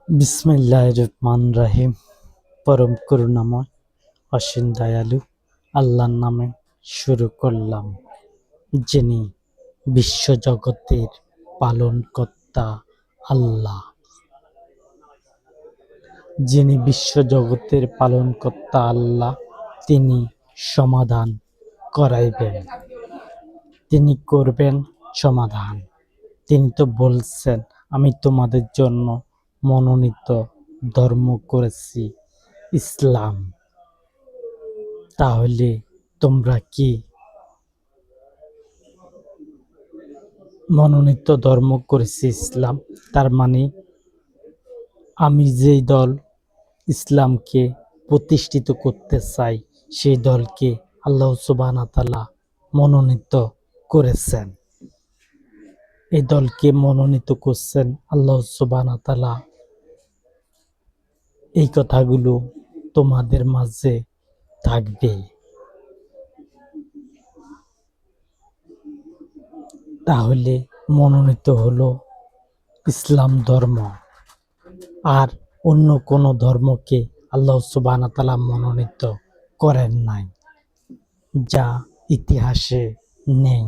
বিসমিল্লাহির রহমানির রহিম। পরম করুণাময় অসীম দয়ালু আল্লাহর নামে শুরু করলাম, যিনি বিশ্বজগতের পালনকর্তা আল্লাহ। যিনি বিশ্বজগতের পালনকর্তা আল্লাহ, তিনি সমাধান করাইবেন, তিনি করবেন সমাধান। তিনি তো বলছেন, আমি তোমাদের জন্য মনোনীত ধর্ম করেছি ইসলাম। তাহলে তোমরা কি মনোনীত ধর্ম করেছি ইসলাম? তার মানে আমি যেই দল ইসলামকে প্রতিষ্ঠিত করতে চাই, সেই দলকে আল্লাহ সুবহানাহু ওয়া তাআলা মনোনীত করেছেন। এই দলকে মনোনীত করছেন আল্লাহ সুবহানাহু ওয়া তাআলা। এই কথাগুলো তোমাদের মাঝে থাকবে। তাহলে মনোনীত হলো ইসলাম ধর্ম, আর অন্য কোনো ধর্মকে আল্লাহ সুবহানাহু ওয়া তাআলা মনোনীত করেন নাই। যা ইতিহাসে নেই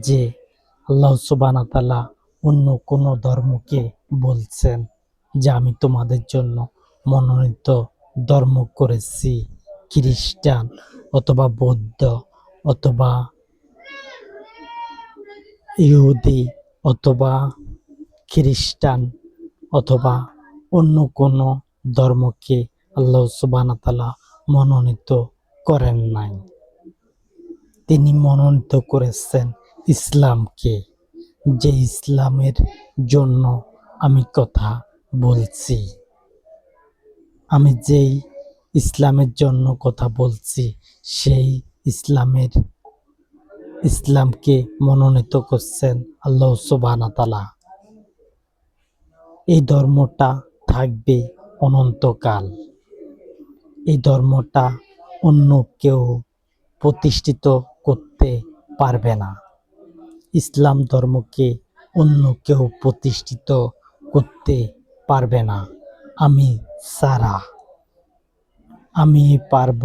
যে আল্লাহ সুবহানাহু ওয়া তাআলা অন্য কোনো ধর্মকে বলছেন যে আমি তোমাদের জন্য মনোনীত ধর্ম করেছি। খ্রিস্টান অথবা বৌদ্ধ অথবা ইহুদি অথবা খ্রিস্টান অথবা অন্য কোনো ধর্মকে আল্লাহ সুবহানাহু ওয়া তাআলা মনোনীত করেন নাই। তিনি মনোনীত করেছেন ইসলামকে, যে ইসলামের জন্য আমি কথা বলছি। আমি যেই ইসলামের জন্য কথা বলছি, সেই ইসলামকে মনোনীত করছেন আল্লাহ সুবহানাহু ওয়া তাআলা। এই ধর্মটা থাকবে অনন্তকাল। এই ধর্মটা অন্য কেউ প্রতিষ্ঠিত করতে পারবে না। ইসলাম ধর্মকে অন্য কেউ প্রতিষ্ঠিত করতে পারবে না আমি ছাড়া। আমি পারব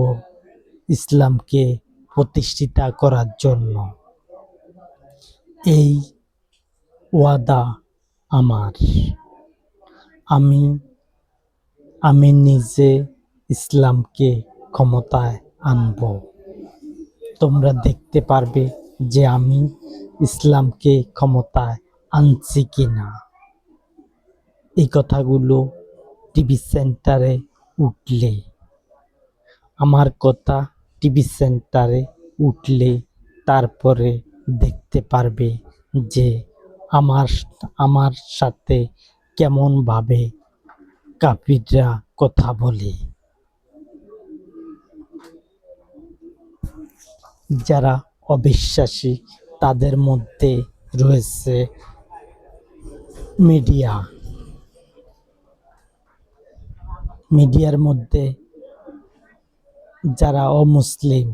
ইসলামকে প্রতিষ্ঠিত করার জন্য। এই ওয়াদা আমার। আমি নিজে ইসলামকে ক্ষমতায় আনব। তোমরা দেখতে পারবে যে আমি ইসলামকে ক্ষমতায় আনছি কিনা। এই কথাগুলো টিভি সেন্টারে উঠলে, আমার কথা টিভি সেন্টারে উঠলে তারপরে দেখতে পারবে যে আমার সাথে কেমনভাবে কাফিররা কথা বলে। যারা অবিশ্বাসী তাদের মধ্যে রয়েছে মিডিয়ার মধ্যে যারা অমুসলিম,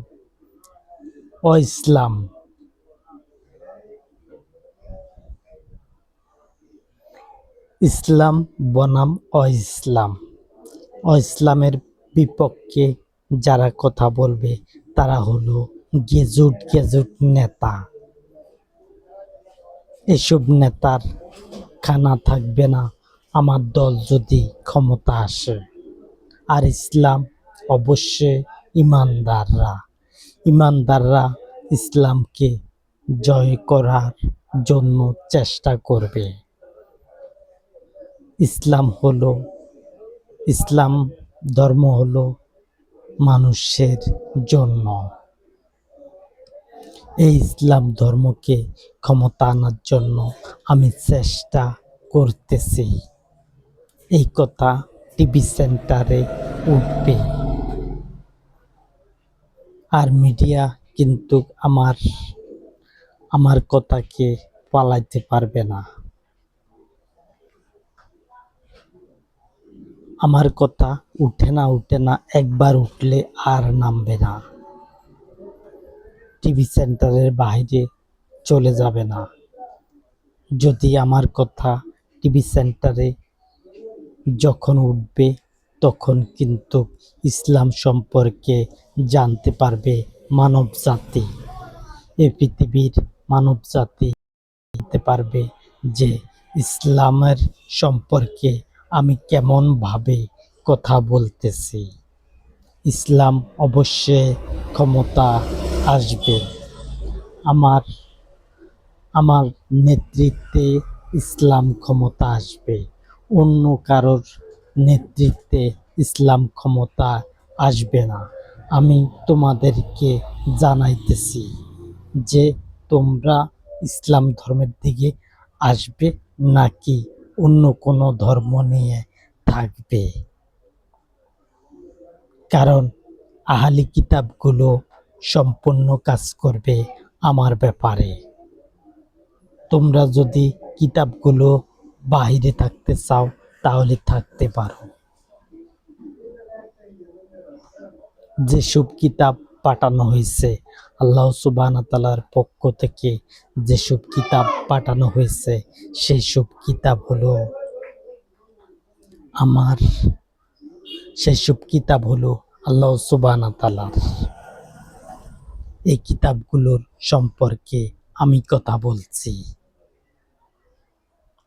ইসলাম, ইসলাম বনাম ইসলামের বিপক্ষে যারা কথা বলবে তারা হলো গেজুট নেতা। এসব নেতার খানা থাকবে না আমার দল যদি ক্ষমতা আসে। আর ইসলাম অবশ্যই ইমানদাররা ইসলামকে জয় করার জন্য চেষ্টা করবে। ইসলাম ধর্ম হলো মানুষের জন্য। এই ইসলাম ধর্মকে ক্ষমতা আনার জন্য আমি চেষ্টা করতেছি। এই কথা টিভি সেন্টারে উঠবে। আর মিডিয়া কিন্তু আমার কথাকে পালাইতে পারবে না। আমার কথা উঠে না, একবার উঠলে আর নামবে না। টিভি সেন্টারের বাইরে চলে যাবে না। যদি আমার কথা টিভি সেন্টারে যখন উঠবে তখন কিন্তু ইসলাম সম্পর্কে জানতে পারবে মানব জাতি। এই পৃথিবীর মানব জাতি জানতে পারবে যে ইসলামের সম্পর্কে আমি কেমন ভাবে কথা বলতেছি। ইসলাম অবশ্যই ক্ষমতা আসবে। আমার আমার নেতৃত্বে ইসলাম ক্ষমতা আসবে। অন্য কারোর নেতৃত্বে ইসলাম ক্ষমতা আসবে না। আমি তোমাদেরকে জানাইতেছি যে তোমরা ইসলাম ধর্মের দিকে আসবে নাকি অন্য কোনো ধর্ম নিয়ে থাকবে। কারণ আহলি কিতাবগুলো সম্পূর্ণ কাজ করবে আমার ব্যাপারে। তোমরা যদি কিতাবগুলো বাহিরে থাকতে চাও তাহলে থাকতে পারো। যেসব কিতাব পাঠানো হয়েছে আল্লাহ সুবহানাহু ওয়া তাআলার পক্ষ থেকে, যেসব কিতাব পাঠানো হয়েছে সেই সব কিতাব হলো আমার, সেসব কিতাব হলো আল্লাহ সুবহানাহু ওয়া তাআলার। এই কিতাবগুলোর সম্পর্কে আমি কথা বলছি।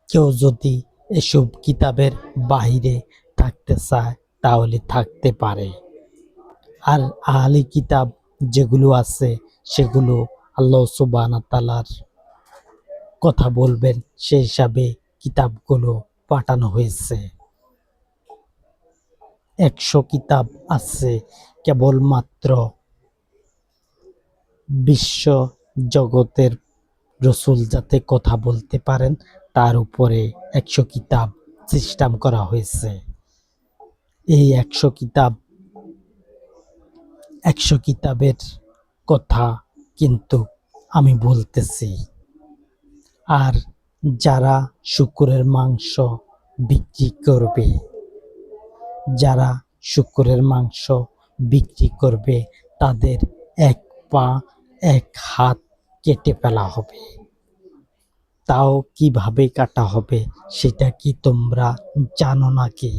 কেউ যদি এসব কিতাবের বাহিরে থাকতে চায় তাহলে থাকতে পারে। আর আহলি কিতাব যেগুলো আছে সেগুলো আল্লাহ সুবহানাহু ওয়া তাআলার কথা বলবেন সেই হিসাবে কিতাবগুলো পাঠানো হয়েছে। 100 কিতাব আছে কেবলমাত্র বিশ্ব জগতের রসুল যাতে কথা বলতে পারেন তার উপরে 100 কিতাব সিস্টেম করা হয়েছে। এই 100 কিতাবের কথা কিন্তু আমি বলতেছি। আর যারা শূকরের মাংস বিক্রি করবে, যারা শূকরের মাংস বিক্রি করবে তাদের এক পা এক হাত কেটে ফেলা হবে। তাও কিভাবে কাটা হবে সেটা কি তোমরা জানো নাকি?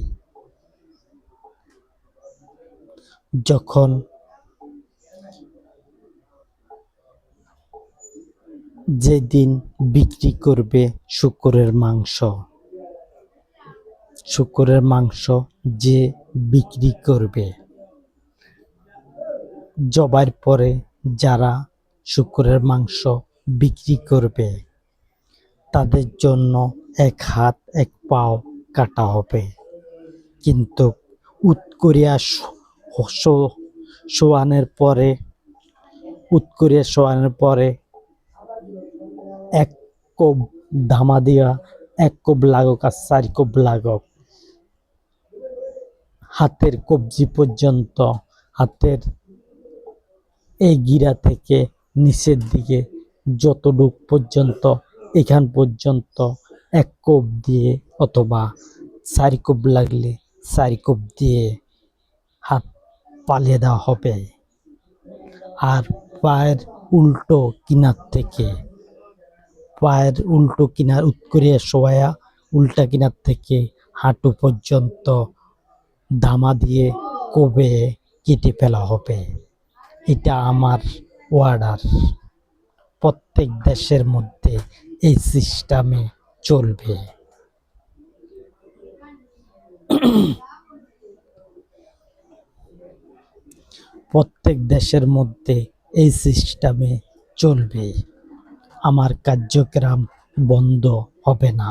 যখন যেদিন বিক্রি করবে শূকরের মাংস যে বিক্রি করবে, জবাইয়ের পরে যারা শূকরের মাংস বিক্রি করবে তাদের জন্য এক হাত এক পাও কাটা হবে। কিন্তু উৎকরিয়া শোয়ানোর পরে এক কোপ ধামা দিয়া, এক কোপ লাগুক আর 4 কোপ লাগুক, হাতের কবজি পর্যন্ত, হাতের এই গিরা থেকে নিচের দিকে যতটুক পর্যন্ত, এখান পর্যন্ত এক কোপ দিয়ে অথবা 4 কোপ লাগলে 4 কোপ দিয়ে হাত পালিয়ে দেওয়া হবে। আর পায়ের উল্টো কিনার উৎকরিয়া শোয়া উল্টা কিনার থেকে হাঁটু পর্যন্ত ধামা দিয়ে কোবে কেটে ফেলা হবে। এটা আমার অর্ডার। প্রত্যেক দেশের মধ্যে এই সিস্টেমে চলবে। প্রত্যেক দেশের মধ্যে এই সিস্টেমে চলবে। আমার কার্যক্রম বন্ধ হবে না।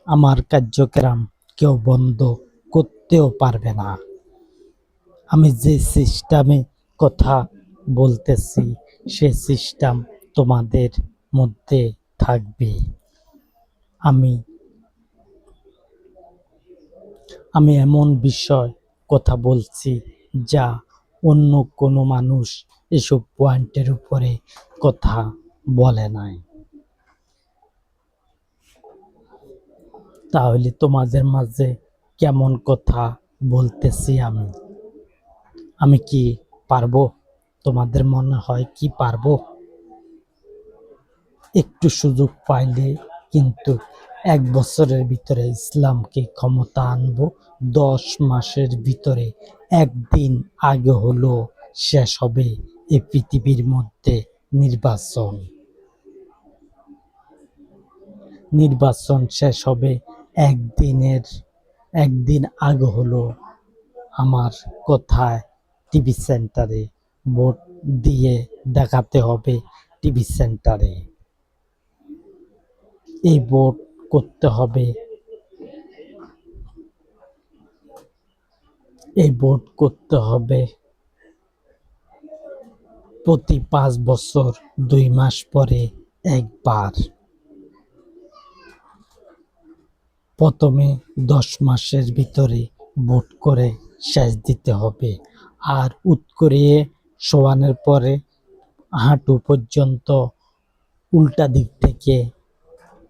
আমার কার্যক্রম কেউ বন্ধ করতেও পারবে না। আমি যে সিস্টেমে কথা বলতেছি সে সিস্টেম তোমাদের মধ্যে থাকবে। আমি এমন বিষয় কথা বলছি যা অন্য কোনো মানুষ এসব পয়েন্টের উপরে কথা বলে নাই। তাহলে তোমাদের মাঝে কেমন কথা বলতেছি আমি কি পারবো? তোমাদের মনে হয় কি পারবো? একটু সুযোগ পাইলে কিন্তু 1 বছরের ভিতরে ইসলামকে ক্ষমতা আনবো। 10 মাসের ভিতরে একদিন আগে হলো শেষ হবে এই পৃথিবীর মধ্যে নির্বাচন। নির্বাচন শেষ হবে একদিন আগে হলো আমার কোথায় টিভি সেন্টারে ভোট দিয়ে দেখাতে হবে। টিভি সেন্টারে এই ভোট করতে হবে। এই ভোট করতে হবে প্রতি 5 বছর 2 মাস পরে একবার। প্রথমে 10 মাসের ভিতরে ভোট করে শেষ দিতে হবে। আর করিয়ে শোয়ানোর পরে হাঁটু পর্যন্ত উল্টা দিক থেকে,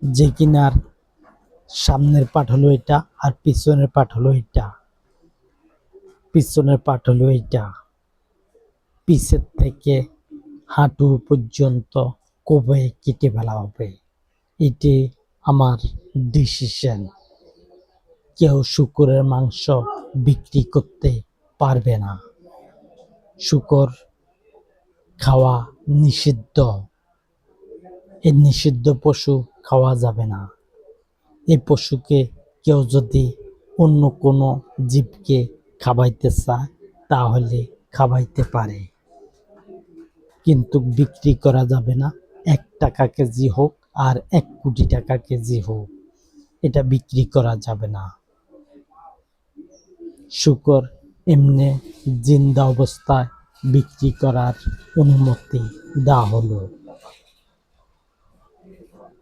যে কিনার সামনের পাট হলো এটা আর পিছনের পাট হলো এটা, পিছনের পাট হলো এটা, পিছের থেকে হাঁটু পর্যন্ত কোবে কেটে ফেলা হবে। এটি আমার ডিসিশন। কেউ শূকরের মাংস বিক্রি করতে পারবে না। শূকর খাওয়া নিষিদ্ধ। এই নিষিদ্ধ পশু খাওয়া যাবে না। এই পশুকে কেউ যদি অন্য কোনো জীবকে খাওয়াইতে চায় তাহলে খাওয়াইতে পারে, কিন্তু বিক্রি করা যাবে না। 1 টাকা কেজি হোক আর 1 কোটি টাকা কেজি হোক, এটা বিক্রি করা যাবে না। শূকর এমনি জিন্দা অবস্থায় বিক্রি করার অনুমতি দেওয়া হলো।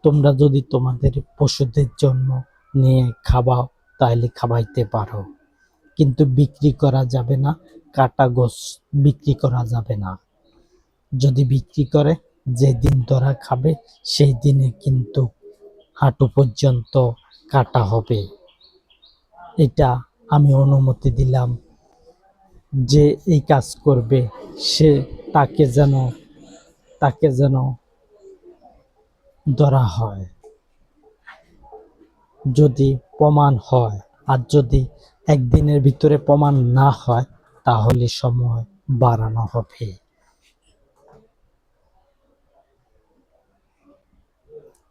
তোমরা যদি তোমাদের পশুদের জন্য নিয়ে খাওয়াও তাহলে খাওয়াইতে পারো, কিন্তু বিক্রি করা যাবে না। কাটা গোশ বিক্রি করা যাবে না। যদি বিক্রি করে, যেদিন তোরা খাবে সেই দিনে কিন্তু হাঁটু পর্যন্ত কাটা হবে। এটা আমি অনুমতি দিলাম। যে এই কাজ করবে সে তাকে যেন ধরা হয়, যদি প্রমাণ হয়। আর যদি একদিনের ভিতরে প্রমাণ না হয় তাহলে সময় বাড়ানো হবে।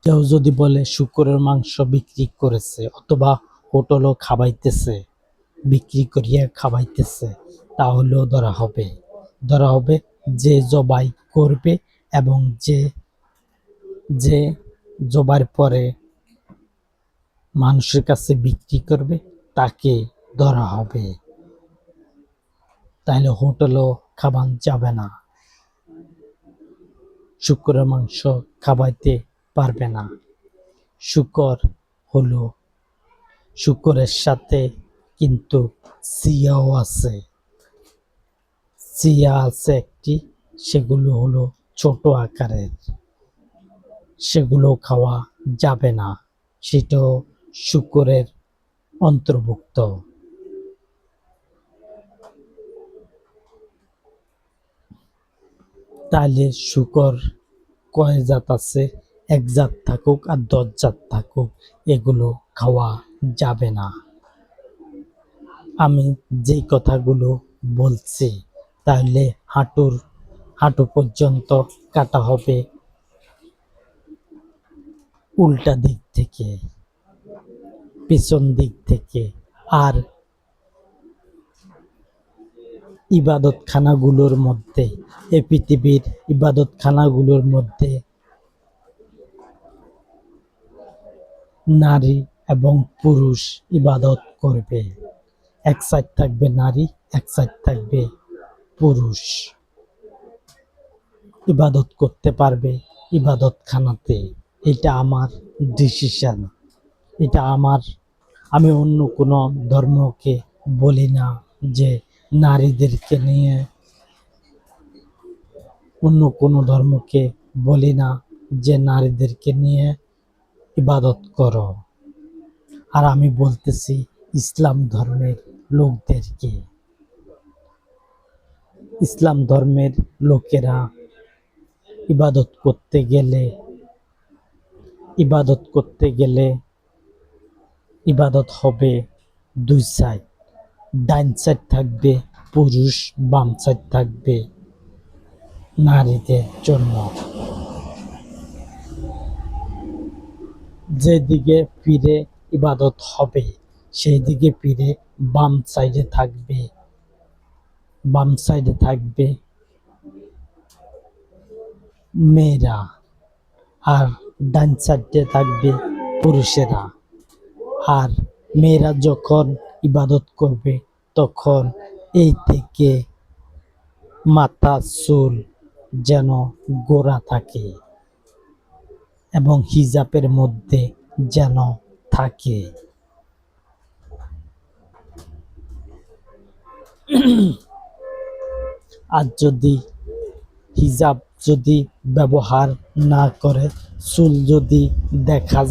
কেউ যদি বলে শূকরের মাংস বিক্রি করেছে অথবা হোটেলও খাওয়াইতেছে, বিক্রি করিয়া খাওয়াইতেছে, তাহলেও ধরা হবে। ধরা হবে যে জবাই করবে এবং যে জবার পরে মানুষের কাছে বিক্রি করবে তাকে ধরা হবে। তাহলে হোটেলও খাবার যাবে না, শূকরের মাংস খাওয়াইতে পারবে না। শূকরের সাথে কিন্তু চিয়াও আছে। চিয়া আছে একটি, সেগুলো হলো ছোট আকারের, সেগুলো খাওয়া যাবে না। সেটাও শূকরের অন্তর্ভুক্ত। তাহলে শূকর কয় জাত আছে? 1 জাত থাকুক আর 10 জাত থাকুক, এগুলো খাওয়া যাবে না। আমি যেই কথাগুলো বলছি, তাহলে হাঁটু পর্যন্ত কাটা হবে উল্টা দিক থেকে, পিছন দিক থেকে। আর ইবাদতখানাগুলোর মধ্যে, এই পৃথিবীর ইবাদতখানাগুলোর মধ্যে নারী এবং পুরুষ ইবাদত করবে। এক সাইড থাকবে নারী, এক সাইড থাকবে পুরুষ। ইবাদত করতে পারবে ইবাদতখানাতে। এটা আমার ডিসিশন। এটা আমি অন্য কোনো ধর্মকে বলি না যে নারীদেরকে নিয়ে, অন্য কোনো ধর্মকে বলি না যে নারীদেরকে নিয়ে ইবাদত করো। আর আমি বলতেছি ইসলাম ধর্মের লোকদেরকে। ইসলাম ধর্মের লোকেরা ইবাদত করতে গেলে ইবাদত হবে দুই সাইড, ডাইন সাইড থাকবে পুরুষ, বাম সাইড থাকবে নারীদের জন্য। যেদিকে ফিরে ইবাদত হবে সেই দিকে ফিরে বাম সাইডে থাকবে মেয়েরা, আর ডান সাইডে থাকবে পুরুষেরা। আর মেয়েরা যখন ইবাদত করবে তখন এই থেকে মাথা চুল যেন গোড়া থাকে এবং হিজাবের মধ্যে যেন থাকে। আর যদি হিজাব যদি ব্যবহার না করে, চুল যদি দেখা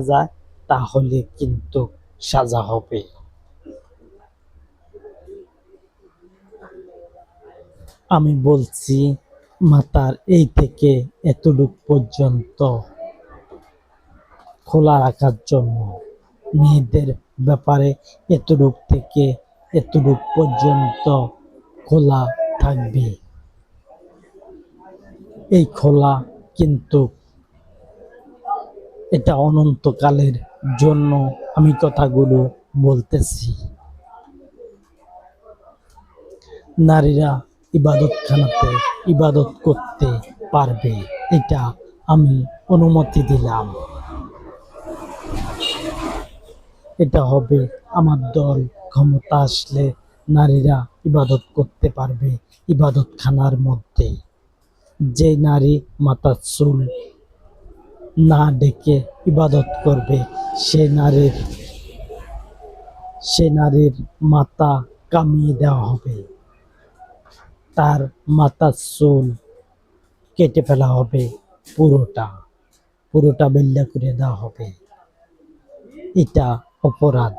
যায়, তাহলে কিন্তু সাজা হবে। আমি বলছি মাথার এই থেকে এতটুক পর্যন্ত খোলা রাখার জন্য। মেয়েদের ব্যাপারে এতটুক থেকে এতটুক পর্যন্ত খোলা থাকবে। এই খোলা কিন্তু এটা অনন্তকালের জন্য আমি কথাগুলো বলতেছি। নারীরা ইবাদতখানাতে ইবাদত করতে পারবে, এটা আমি অনুমতি দিলাম। এটা হবে আমার দল ক্ষমতা আসলে, নারীরা ইবাদত করতে পারবে ইবাদতখানার মধ্যে। যে নারী মাথার চুল না ডেকে ইবাদত করবে সে নারীর মাথা কামিয়ে দেওয়া হবে, তার মাথার চুল কেটে ফেলা হবে, পুরোটা বেল্লা করে দেওয়া হবে। এটা অপরাধ।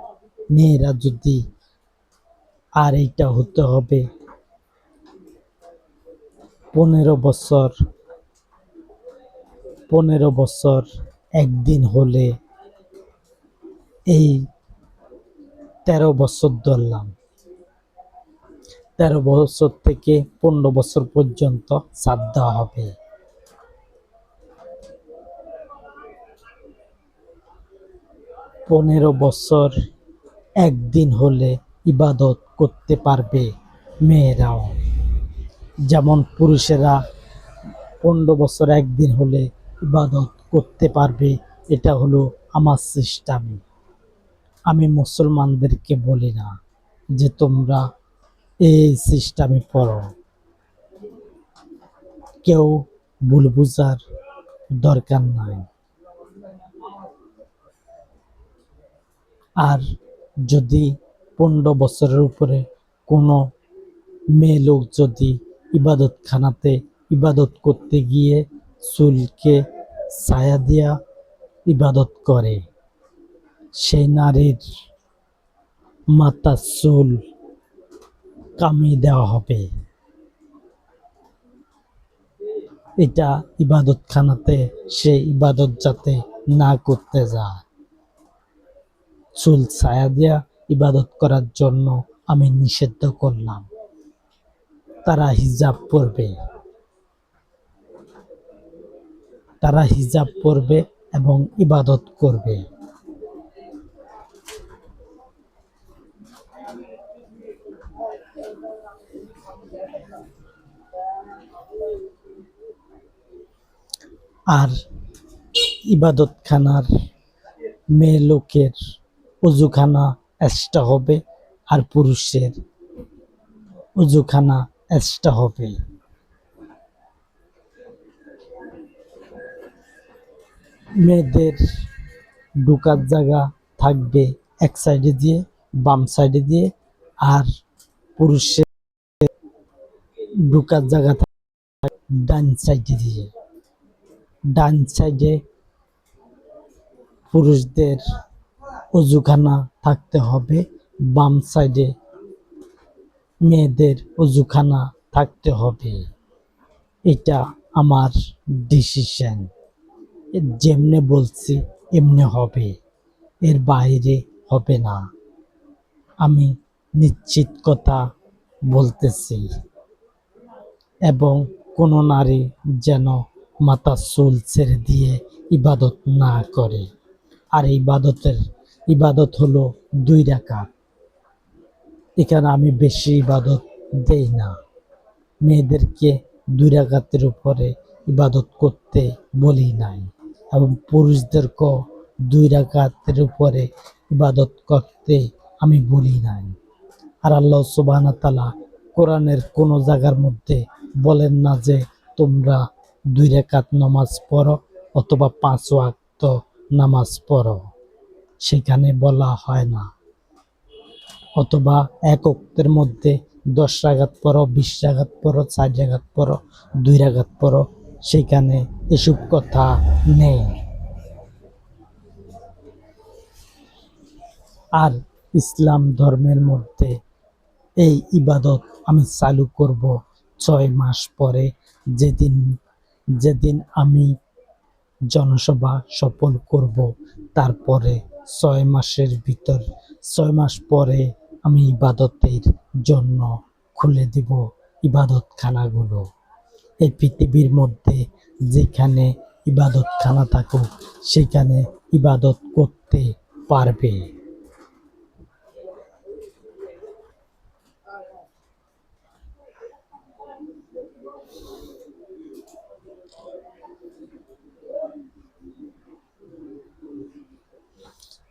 মেয়েরা যদি, আর এটা হতে হবে 15 বছর একদিন হলে, এই 13 বছর ধরলাম, 13 বছর থেকে 15 বছর পর্যন্ত ছাড় দেওয়া হবে। 15 বছর একদিন হলে ইবাদত করতে পারবে মেয়েরাও, যেমন পুরুষেরা 15 বছর একদিন হলে ইবাদত করতে পারবে। এটা হলো আমার সিস্টেম। আমি মুসলমানদেরকে বলি না যে তোমরা এই সিস্টেমে পড়ো, কেউ ভুল বুঝার দরকার নাই। আর যদি 15 বছরের উপরে কোনো মেয়ে লোক যদি ইবাদতখানাতে ইবাদত করতে গিয়ে চুলকে ছায়া দিয়া ইবাদত করে, সেই নারীর মাথার চুল কামিয়ে দেওয়া হবে। এটা ইবাদতখানাতে সে ইবাদত যাতে না করতে যায়, চুল ছায়া দিয়া ইবাদত করার জন্য আমি নিষিদ্ধ করলাম। তারা হিজাব পরবে এবং ইবাদত করবে। আর ইবাদতখানার মেয়ে লোকের অজুখানা এক্সট্রা হবে, আর পুরুষের অজুখানা এক্সট্রা হবে। মেয়েদের ঢোকার জায়গা থাকবে এক সাইডে দিয়ে, বাম সাইডে দিয়ে, আর পুরুষের ঢোকার জায়গা থাকবে ডান সাইডে দিয়ে। ডান সাইডে পুরুষদের অজুখানা থাকতে হবে, বাম সাইডে মেয়েদের অজুখানা থাকতে হবে। এটা আমার ডিসিশন। যেমনে বলছি এমনে হবে, এর বাইরে হবে না। আমি নিশ্চিত কথা বলতেছি। এবং কোনো নারী যেন মাথার চুল ছেড়ে দিয়ে ইবাদত না করে। আর ইবাদত হলো 2 রাকাত। এখানে আমি বেশি ইবাদত দেই না। মেয়েদেরকে 2 রাকাতের উপরে ইবাদত করতে বলি নাই, এবং পুরুষদেরকেও 2 রাকাতের উপরে ইবাদত করতে আমি বলি নাই। আর আল্লাহ সুবহানাহু ওয়া তাআলা কোরআনের কোন জায়গার মধ্যে বলেন না যে তোমরা 2 রাকাত নামাজ পড়ো অথবা 5 ওয়াক্ত নামাজ পড়ো। সেখানে বলা হয় না। অথবা এক ওয়াক্তের মধ্যে 10 রাকাত পড়ো, 20 রাকাত পড়ো, 4 রাকাত পড়ো, 2 রাকাত পড়ো। সেখানে এসব কথা নেই। আর ইসলাম ধর্মের মধ্যে এই ইবাদত আমি চালু করব 6 মাস পরে, যেদিন যেদিন আমি জনসভা সফল করব। তারপরে 6 মাস পরে আমি ইবাদতের জন্য খুলে দিব ইবাদতখানাগুলো। এই পৃথিবীর মধ্যে যেখানে ইবাদতখানা থাকুক সেখানে ইবাদত করতে পারবে।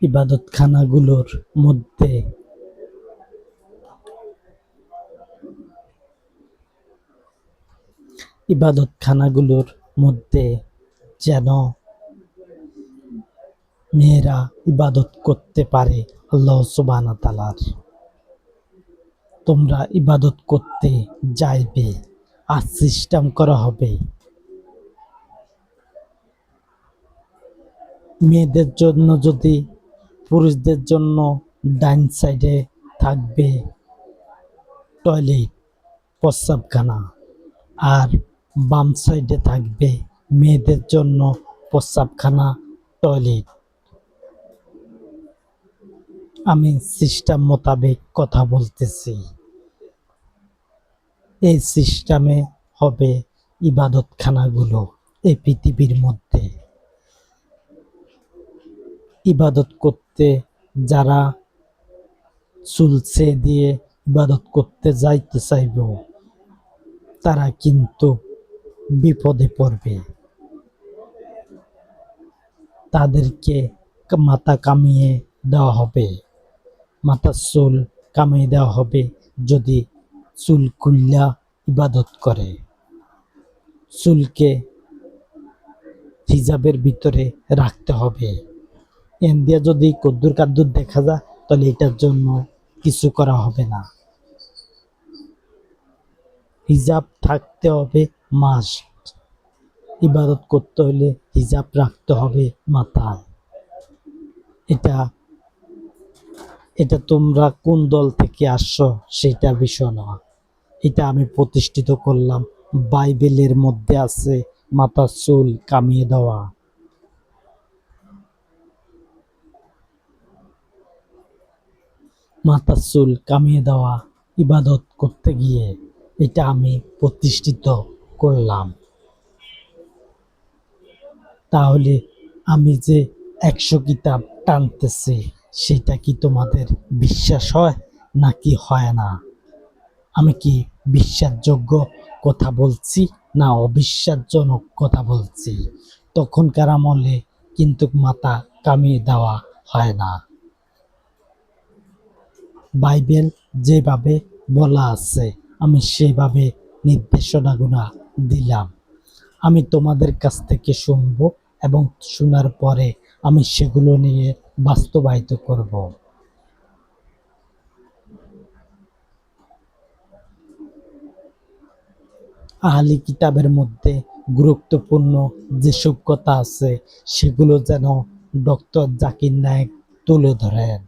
ইবাদতখানাগুলোর মধ্যে ইবাদতখানাগুলোর মধ্যে যেন মেয়েরা ইবাদত করতে পারে আল্লাহ সুবহানাহু ওয়া তাআলার। তোমরা ইবাদত করতে যাইবে, আর সিস্টেম করা হবে মেয়েদের জন্য। যদি পুরুষদের জন্য ডাইন সাইডে থাকবে টয়লেট, প্রস্রাবখানা, আর বাম সাইডে থাকবে মেয়েদের জন্য প্রস্রাবখানা, টয়লেট। আমি সিস্টেম মোতাবেক কথা বলতেছি। এই সিস্টেমে হবে ইবাদতখানাগুলো এই পৃথিবীর মধ্যে। ইবাদত করতে যারা চুলছে দিয়ে ইবাদত করতে যাইতে চাইব, তারা কিন্তু বিপদে পড়বে। তাদেরকে মাথা কামিয়ে দেওয়া হবে, মাথার চুল কামিয়ে দেওয়া হবে যদি চুল খুল্লা ইবাদত করে। চুলকে হিজাবের ভিতরে রাখতে হবে। এন দিয়ে যদি কদ্দুর কাদ্দুর দেখা যায় তাহলে এটার জন্য কিছু করা হবে না। হিজাব থাকতে হবে মাস্ট। ইবাদত করতে হলে হিজাব রাখতে হবে মাথায়। এটা এটা তোমরা কোন দল থেকে আসছো সেটা বিষয় না। এটা আমি প্রতিষ্ঠিত করলাম। বাইবেলের মধ্যে আছে মাথার চুল কামিয়ে দেওয়া। মাথার চুল কামিয়ে দেওয়া ইবাদত করতে গিয়ে, এটা আমি প্রতিষ্ঠিত করলাম। তাহলে আমি যে 100 কিতাব টানতেছি সেটা কি তোমাদের বিশ্বাস হয় নাকি হয় না? আমি কি বিশ্বাসযোগ্য কথা বলছি না অবিশ্বাসজনক কথা বলছি? তখনকার আমলে কিন্তু মাথা কামিয়ে দেওয়া হয় না। বাইবেল যেভাবে বলা আছে আমি সেভাবে নির্দেশনাগুলো দিলাম। আমি তোমাদের কাছ থেকে শুনবো এবং শোনার পরে আমি সেগুলো নিয়ে বাস্তবায়িত করব। আহলি কিতাবের মধ্যে গুরুত্বপূর্ণ যেসব কথা আছে সেগুলো যেন ডক্টর জাকির নায়েক তুলে ধরেন।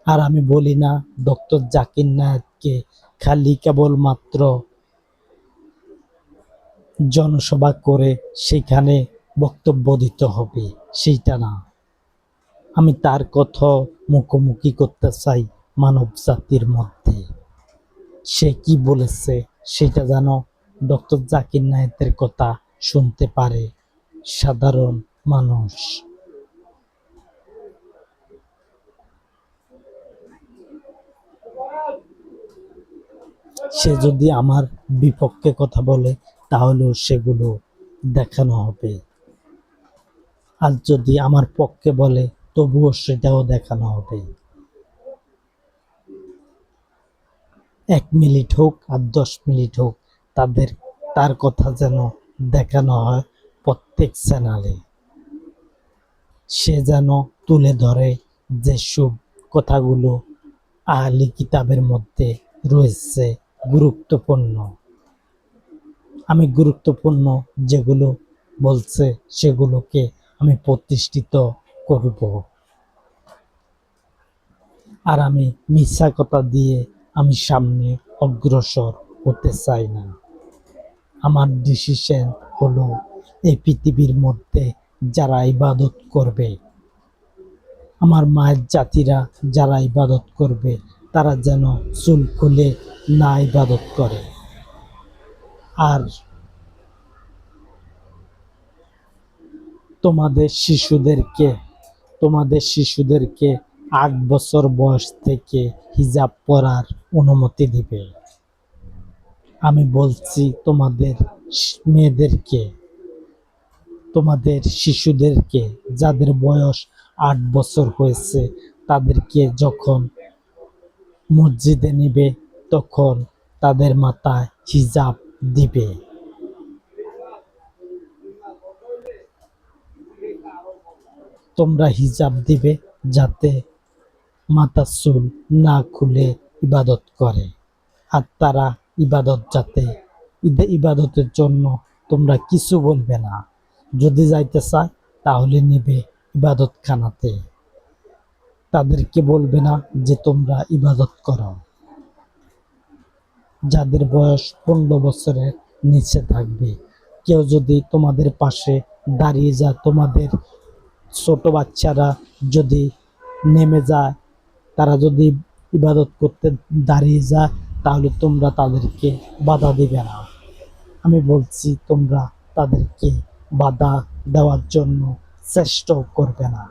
আর আমি বলি না ডক্টর জাকির নায়েককে খালি কেবলমাত্র জনসভা করে সেখানে বক্তব্য দিতে হবে, সেইটা না। আমি তার কথা মুখোমুখি করতে চাই মানব জাতির মধ্যে। সে কি বলেছে সেটা যেন ডক্টর জাকির নায়েকের কথা শুনতে পারে সাধারণ মানুষ। সে যদি আমার বিপক্ষে কথা বলে তাহলেও সেগুলো দেখানো হবে, আর যদি আমার পক্ষে বলে তবুও সেটাও দেখানো হবে। 1 মিনিট হোক আর 10 মিনিট হোক, তার কথা যেন দেখানো হয় প্রত্যেক চ্যানেলে। সে যেন তুলে ধরে যেসব কথাগুলো আহলি কিতাবের মধ্যে রয়েছে গুরুত্বপূর্ণ। আমি গুরুত্বপূর্ণ যেগুলো বলছে সেগুলোকে আমি প্রতিষ্ঠিত করব। আর আমি মিথ্যা কথা দিয়ে আমি সামনে অগ্রসর হতে চাই না। আমার ডিসিশন হলো এই পৃথিবীর মধ্যে যারা ইবাদত করবে, আমার মায়ের জাতিরা যারা ইবাদত করবে, তারা যেন চুল খুলে না ইবাদত করে। আর তোমাদের শিশুদেরকে 8 বছর বয়স থেকে হিজাব পরার অনুমতি দিবে। আমি বলছি তোমাদের মেয়েদেরকে, তোমাদের শিশুদেরকে, যাদের বয়স 8 বছর হয়েছে, তাদেরকে যখন মসজিদে নিবে তখন তাদের মাথায় হিজাব দিবে। তোমরা হিজাব দিবে যাতে মাথার চুল না খুলে ইবাদত করে। আর তারা ইবাদতের জন্য তোমরা কিছু বলবে না। যদি যাইতে চায় তাহলে নিবে ইবাদতখানাতে, তাদেরকে বলবে না যে তোমরা ইবাদত করো। যাদের বয়স 15 বছরের নিচে থাকবে, কেউ যদি তোমাদের পাশে দাঁড়িয়ে যায়, তোমাদের ছোট বাচ্চারা যদি নেমে যায়, তারা যদি ইবাদত করতে দাঁড়িয়ে যায়, তাহলে তোমরা তাদেরকে বাধা দিবে না। আমি বলছি তোমরা তাদেরকে বাধা দেওয়ার জন্য চেষ্টাও করবে না।